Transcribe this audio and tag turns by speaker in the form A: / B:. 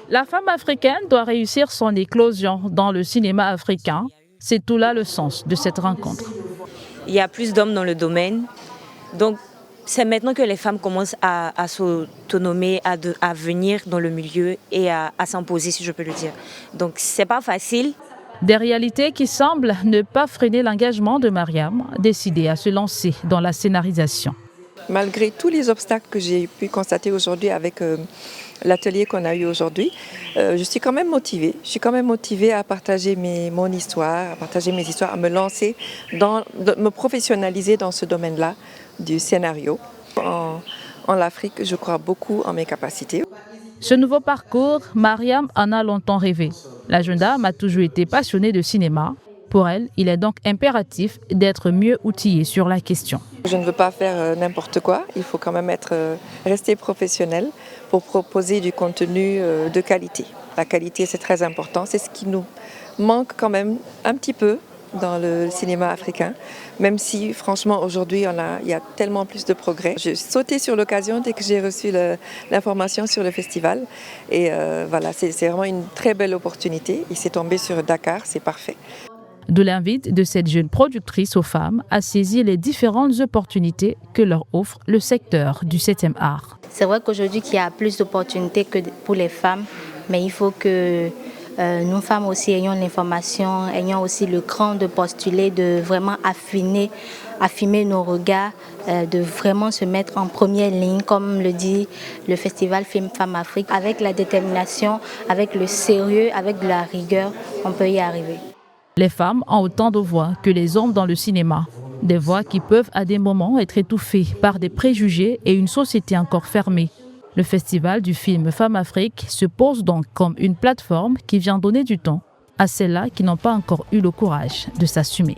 A: La femme africaine doit réussir son éclosion dans le cinéma africain. C'est tout là le sens de cette rencontre.
B: Il y a plus d'hommes dans le domaine. Donc, c'est maintenant que les femmes commencent à s'autonomer, à venir dans le milieu et à s'imposer, si je peux le dire. Donc, c'est pas facile.
A: Des réalités qui semblent ne pas freiner l'engagement de Mariam, décidée à se lancer dans la scénarisation.
C: Malgré tous les obstacles que j'ai pu constater aujourd'hui avec l'atelier qu'on a eu aujourd'hui, je suis quand même motivée. Je suis quand même motivée à partager mon histoire, à partager mes histoires, à me lancer, me professionnaliser dans ce domaine-là du scénario. En Afrique, je crois beaucoup en mes capacités.
A: Ce nouveau parcours, Mariam en a longtemps rêvé. La jeune dame a toujours été passionnée de cinéma. Pour elle, il est donc impératif d'être mieux outillée sur la question.
C: Je ne veux pas faire n'importe quoi. Il faut quand même rester professionnel pour proposer du contenu de qualité. La qualité, c'est très important. C'est ce qui nous manque quand même un petit peu dans le cinéma africain, même si franchement aujourd'hui il y a tellement plus de progrès. J'ai sauté sur l'occasion dès que j'ai reçu l'information sur le festival et voilà, c'est vraiment une très belle opportunité. Il s'est tombé sur Dakar, c'est parfait.
A: De l'invite de cette jeune productrice aux femmes à saisir les différentes opportunités que leur offre le secteur du 7e art.
D: C'est vrai qu'aujourd'hui il y a plus d'opportunités que pour les femmes, mais il faut que nous femmes aussi ayons l'information, ayons aussi le cran de postuler, de vraiment affiner nos regards, de vraiment se mettre en première ligne, comme le dit le festival Film Femmes Afrique. Avec la détermination, avec le sérieux, avec de la rigueur, on peut y arriver.
A: Les femmes ont autant de voix que les hommes dans le cinéma. Des voix qui peuvent à des moments être étouffées par des préjugés et une société encore fermée. Le festival du film Femmes Afrique se pose donc comme une plateforme qui vient donner du temps à celles-là qui n'ont pas encore eu le courage de s'assumer.